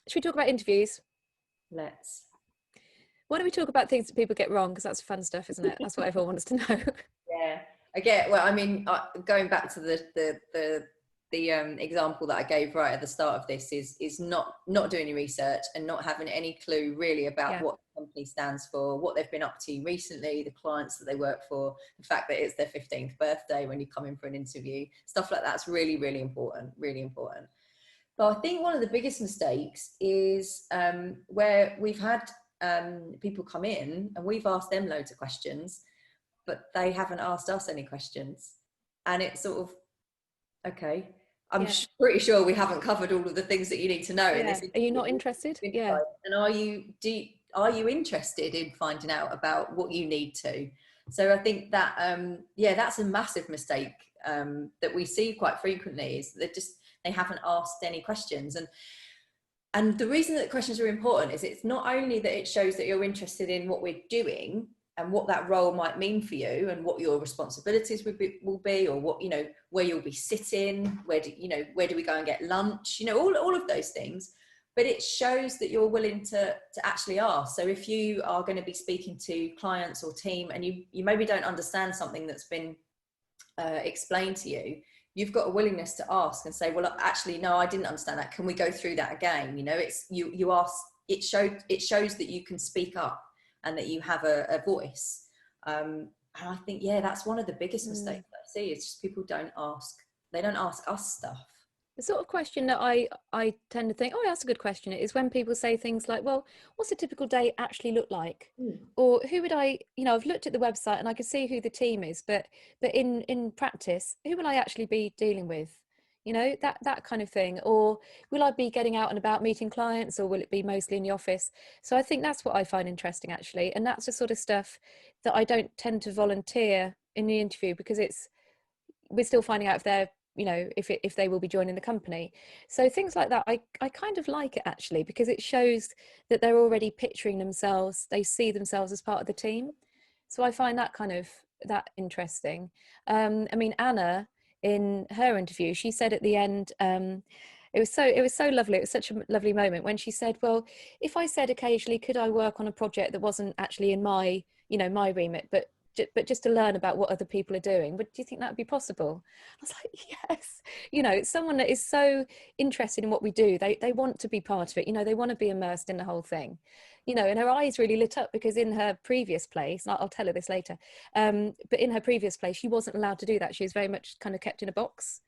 Should we talk about interviews? Let's. Why don't we talk about things that people get wrong? Because that's fun stuff, isn't it? That's what everyone wants to know. Yeah, I get. Well, I mean, going back to the example that I gave right at the start of this is not doing your research and not having any clue really about Yeah. what the company stands for, what they've been up to recently, the clients that they work for, the fact that it's their 15th birthday when you come in for an interview, stuff like that's really, really important, really important. But I think one of the biggest mistakes is where we've had people come in and we've asked them loads of questions, but they haven't asked us any questions. And it's sort of, okay, I'm pretty sure we haven't covered all of the things that you need to know in this. Are you not interested? Yeah. And are you interested in finding out about what you need to? So I think that, that's a massive mistake that we see quite frequently, is that they haven't asked any questions. And the reason that questions are important is it's not only that it shows that you're interested in what we're doing and what that role might mean for you and what your responsibilities will be, or what, where you'll be sitting, where do we go and get lunch, all of those things. But it shows that you're willing to actually ask. So if you are going to be speaking to clients or team and you maybe don't understand something that's been explained to you, you've got a willingness to ask and say, well, actually, no, I didn't understand that. Can we go through that again? It's you ask. It shows that you can speak up and that you have a voice. And I think, that's one of the biggest mistakes I see. It's just people don't ask. They don't ask us stuff. The sort of question that I tend to think, oh, that's a good question, is when people say things like, well, what's a typical day actually look like? Or who would I, I've looked at the website and I can see who the team is, but in practice, who will I actually be dealing with? That kind of thing. Or will I be getting out and about meeting clients, or will it be mostly in the office? So I think that's what I find interesting, actually. And that's the sort of stuff that I don't tend to volunteer in the interview, because we're still finding out if they're, if they will be joining the company. So things like that, I kind of like it, actually, because it shows that they're already picturing themselves, they see themselves as part of the team. So I find that interesting. I mean, Anna, in her interview, she said at the end, it was so lovely. It was such a lovely moment when she said, well, if I said occasionally, could I work on a project that wasn't actually in my remit, but just to learn about what other people are doing, but do you think that would be possible? I was like, yes. Someone that is so interested in what we do, they want to be part of it, they want to be immersed in the whole thing, and her eyes really lit up, because in her previous place, and I'll tell her this later, but in her previous place, she wasn't allowed to do that. She was very much kind of kept in a box.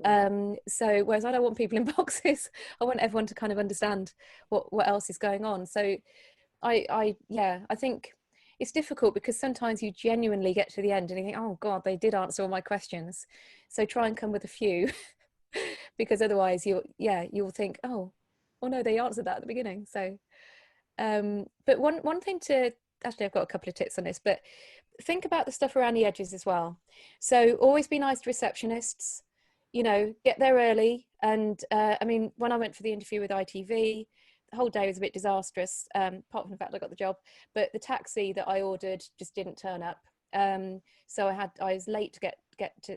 So whereas I don't want people in boxes, I want everyone to kind of understand what else is going on. So I think it's difficult, because sometimes you genuinely get to the end and you think, oh God, they did answer all my questions. So try and come with a few, because otherwise you'll think, oh no, they answered that at the beginning. So, but one thing actually, I've got a couple of tips on this, but think about the stuff around the edges as well. So always be nice to receptionists, get there early. And I mean, when I went for the interview with ITV, the whole day was a bit disastrous, apart from the fact I got the job, but the taxi that I ordered just didn't turn up. So I was late to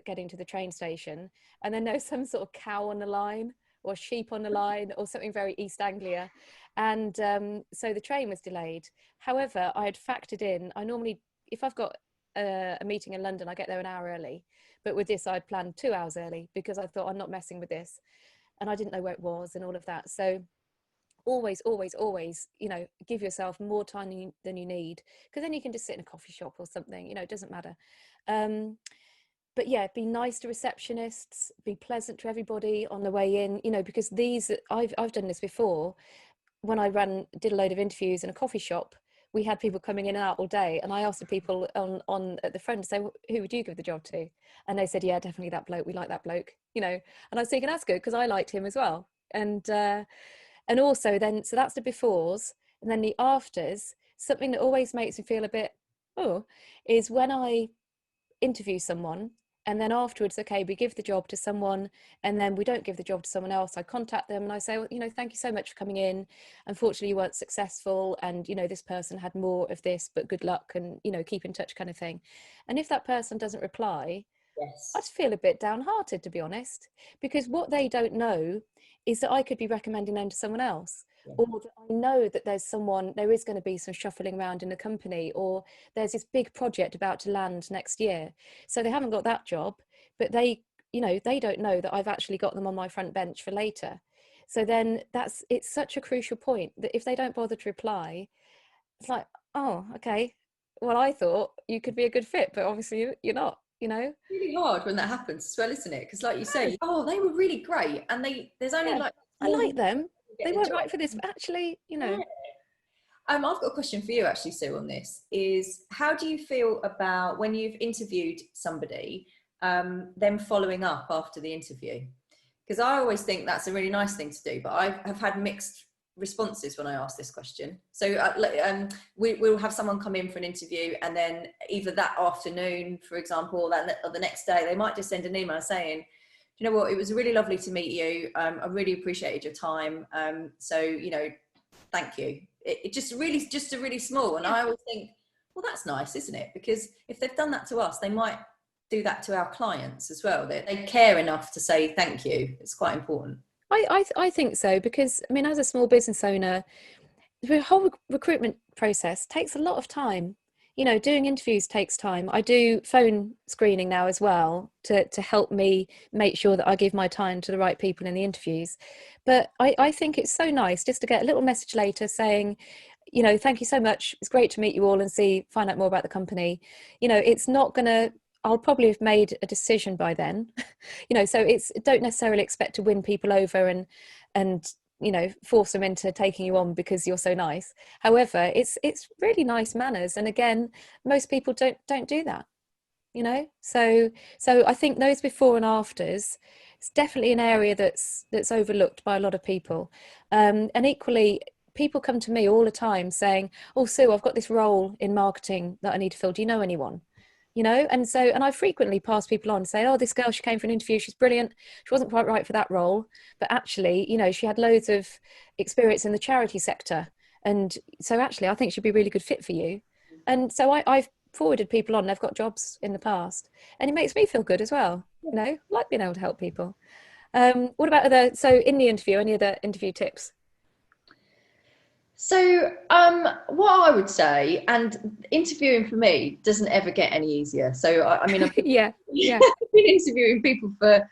getting to the train station, and then there was some sort of cow on the line, or sheep on the line, or something very East Anglia. And so the train was delayed. However, I had factored in, I normally, if I've got a meeting in London, I get there an hour early. But with this, I'd planned 2 hours early, because I thought, I'm not messing with this. And I didn't know where it was and all of that. So always give yourself more time than you need, because then you can just sit in a coffee shop or something, it doesn't matter. But be nice to receptionists, be pleasant to everybody on the way in, because I've done this before. When I did a load of interviews in a coffee shop, we had people coming in and out all day, and I asked the people on at the front to say, who would you give the job to? And they said, yeah, definitely that bloke, we like that bloke, and I was thinking, that's good, because I liked him as well. And also then, so that's the befores, and then the afters. Something that always makes me feel a bit, is when I interview someone, and then afterwards, okay, we give the job to someone, and then we don't give the job to someone else. I contact them and I say, well, thank you so much for coming in. Unfortunately, you weren't successful, and this person had more of this, but good luck, and keep in touch, kind of thing. And if that person doesn't reply, Yes, I'd feel a bit downhearted, to be honest, because what they don't know is that I could be recommending them to someone else. or that I know that there is going to be some shuffling around in the company, or there's this big project about to land next year. So they haven't got that job, but they don't know that I've actually got them on my front bench for later. So then it's such a crucial point that if they don't bother to reply, it's like, oh, okay, well, I thought you could be a good fit, but obviously you're not, Really hard when that happens as well, isn't it? Because like you say, oh, they were really great, and there's only like I like them. They weren't job. right for this, but actually, Yeah. I've got a question for you actually, Sue, on this. Is how do you feel about when you've interviewed somebody, them following up after the interview? Because I always think that's a really nice thing to do, but I have had mixed responses when I ask this question. So we'll have someone come in for an interview, and then either that afternoon, for example, or the next day, they might just send an email saying, you know what, it was really lovely to meet you. I really appreciated your time. So, thank you. It just a really small. And I always think, well, that's nice, isn't it? Because if they've done that to us, they might do that to our clients as well. They care enough to say thank you. It's quite important. I think so, because I mean, as a small business owner, the whole recruitment process takes a lot of time. Doing interviews takes time. I do phone screening now as well to help me make sure that I give my time to the right people in the interviews. But I think it's so nice just to get a little message later saying, thank you so much. It's great to meet you all and find out more about the company. It's not going to, I'll probably have made a decision by then, so don't necessarily expect to win people over and force them into taking you on because you're so nice. However, it's really nice manners, and again, most people don't do that. So I think those before and afters, it's definitely an area that's overlooked by a lot of people, and equally, people come to me all the time saying, oh, Sue, I've got this role in marketing that I need to fill, do you know anyone? And I frequently pass people on and say, oh, this girl, she came for an interview, she's brilliant, she wasn't quite right for that role, but actually, she had loads of experience in the charity sector, and so actually I think she'd be a really good fit for you. And so I've forwarded people on, they've got jobs in the past, and it makes me feel good as well. Like being able to help people. What about so in the interview, any other interview tips? So what I would say, and interviewing for me doesn't ever get any easier. So I mean, I've been, yeah been interviewing people for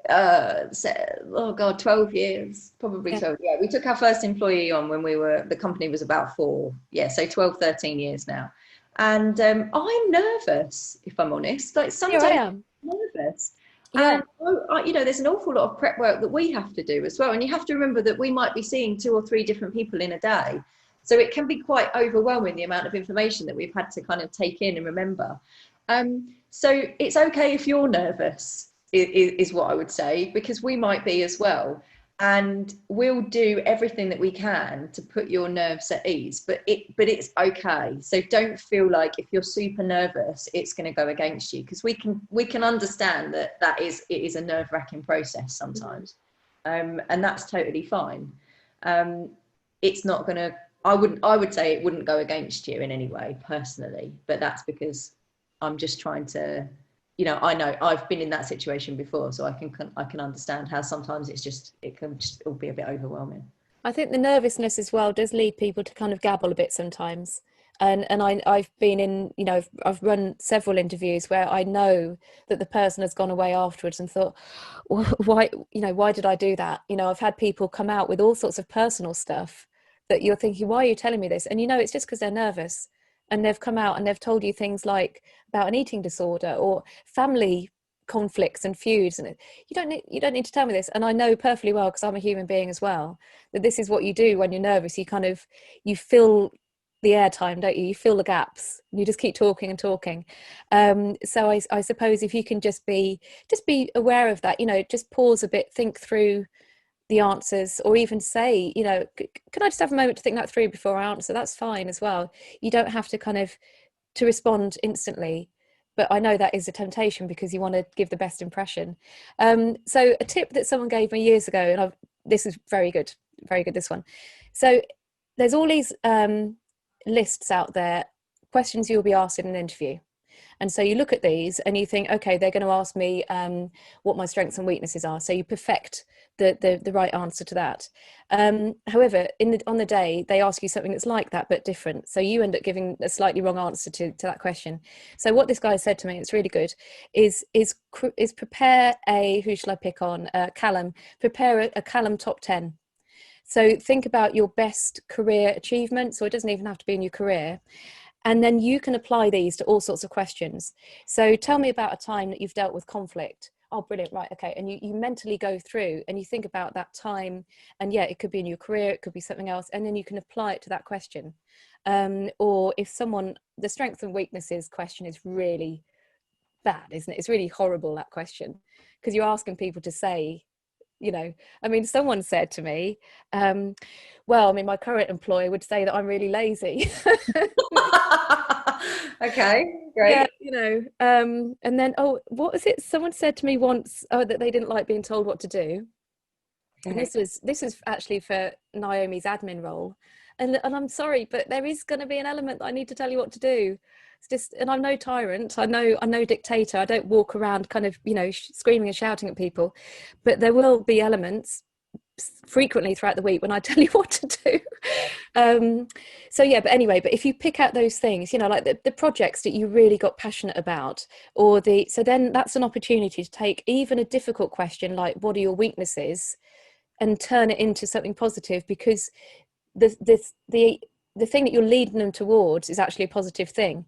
12 years, probably 12. Yeah, we took our first employee on when the company was about 4. Yeah, so 12, 13 years now. And I'm nervous, if I'm honest. Like sometimes I'm nervous. Yeah. And there's an awful lot of prep work that we have to do as well. And you have to remember that we might be seeing 2 or 3 different people in a day. So it can be quite overwhelming, the amount of information that we've had to kind of take in and remember. So it's okay if you're nervous, is what I would say, because we might be as well. And we'll do everything that we can to put your nerves at ease, but it's okay. So don't feel like if you're super nervous, it's going to go against you, because we can understand that it is a nerve-wracking process sometimes, and that's totally fine. It's not going to. I would say it wouldn't go against you in any way personally, but that's because I'm just trying to. I know I've been in that situation before, so I can understand how sometimes it can just all be a bit overwhelming. I think the nervousness as well does lead people to kind of gabble a bit sometimes. And I've been in, I've run several interviews where I know that the person has gone away afterwards and thought, well, why did I do that? I've had people come out with all sorts of personal stuff that you're thinking, why are you telling me this? And it's just because they're nervous. And they've come out and they've told you things like about an eating disorder or family conflicts and feuds, and you don't need to tell me this. And I know perfectly well, because I'm a human being as well, that this is what you do when you're nervous. You fill the airtime, don't you? You fill the gaps. You just keep talking and talking. So I suppose if you can just be aware of that, just pause a bit, think through the answers, or even say, can I just have a moment to think that through before I answer? That's fine as well. You don't have to respond instantly, but I know that is a temptation because you want to give the best impression. So a tip that someone gave me years ago, and this is very good, this one. So there's all these lists out there, questions you'll be asked in an interview. And so you look at these and you think, okay, they're going to ask me what my strengths and weaknesses are. So you perfect the right answer to that. However, on the day, they ask you something that's like that, but different. So you end up giving a slightly wrong answer to that question. So what this guy said to me, it's really good, is prepare who shall I pick on? Callum, prepare a Callum top 10. So think about your best career achievements, so it doesn't even have to be in your career. And then you can apply these to all sorts of questions. So tell me about a time that you've dealt with conflict. Oh, brilliant. Right. Okay. And you mentally go through and you think about that time. And yeah, it could be in your career, it could be something else. And then you can apply it to that question. Or if the strengths and weaknesses question is really bad, isn't it? It's really horrible, that question, because you're asking people to say, I mean, someone said to me, well, I mean, my current employer would say that I'm really lazy. Okay, great. Yeah, and then, oh, what was it? Someone said to me once, that they didn't like being told what to do. Okay. And this is actually for Naomi's admin role. And I'm sorry, but there is going to be an element that I need to tell you what to do. It's just, and I'm no tyrant. I'm no dictator. I don't walk around kind of, screaming and shouting at people, but there will be elements frequently throughout the week when I tell you what to do. So yeah, but anyway, but if you pick out those things, like the projects that you really got passionate about, so then that's an opportunity to take even a difficult question like, what are your weaknesses, and turn it into something positive, because the thing that you're leading them towards is actually a positive thing.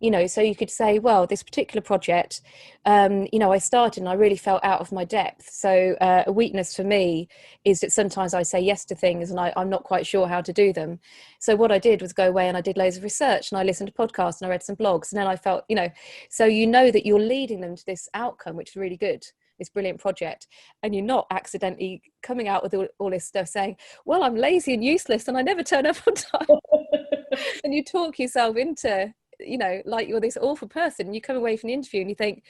So you could say, well, this particular project, I started and I really felt out of my depth. So a weakness for me is that sometimes I say yes to things and I'm not quite sure how to do them. So what I did was go away and I did loads of research and I listened to podcasts and I read some blogs, and then I felt, so that you're leading them to this outcome, which is really good, this brilliant project, and you're not accidentally coming out with all this stuff saying, well, I'm lazy and useless and I never turn up on time. And you talk yourself into, like you're this awful person, and you come away from the interview and you think,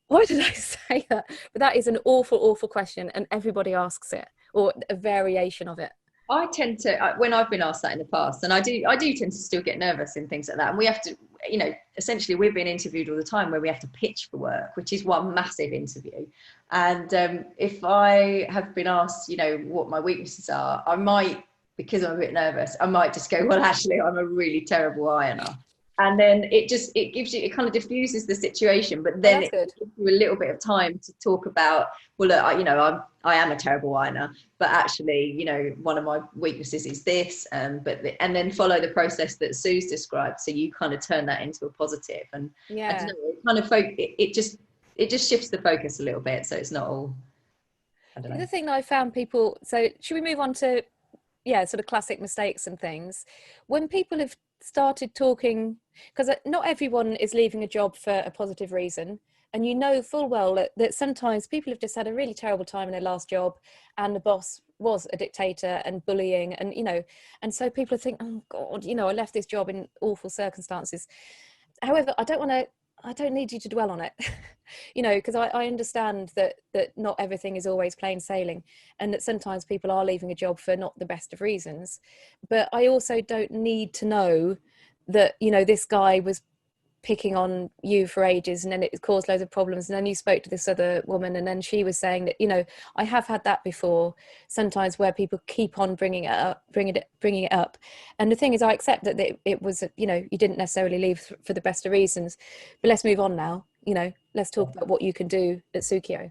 why did I say that? But that is an awful question, and everybody asks it, or a variation of it. I tend to, when I've been asked that in the past, and I do tend to still get nervous in things like that. And we have to, essentially we're being interviewed all the time where we have to pitch for work, which is one massive interview. And if I have been asked, what my weaknesses are, I might, because I'm a bit nervous, I might just go, well, actually, I'm a really terrible ironer. And then it gives you, it kind of diffuses the situation, but then it gives you a little bit of time to talk about, well, look, I am a terrible ironer, but actually, one of my weaknesses is this, and then follow the process that Sue's described. So you kind of turn that into a positive, and I don't know, it kind of it just shifts the focus a little bit, so it's not all. I don't know. The thing that I found people. So should we move on to sort of classic mistakes and things? When people have started talking, because not everyone is leaving a job for a positive reason, and full well that sometimes people have just had a really terrible time in their last job, and the boss was a dictator and bullying, and and so people think, oh God, I left this job in awful circumstances. However, I don't need you to dwell on it, because I understand that not everything is always plain sailing, and that sometimes people are leaving a job for not the best of reasons. But I also don't need to know that, this guy was picking on you for ages and then it caused loads of problems, and then you spoke to this other woman and then she was saying that, I have had that before sometimes, where people keep on bringing it up. And the thing is, I accept that it was, you didn't necessarily leave for the best of reasons, but let's move on now. Let's talk about what you can do at Sookio.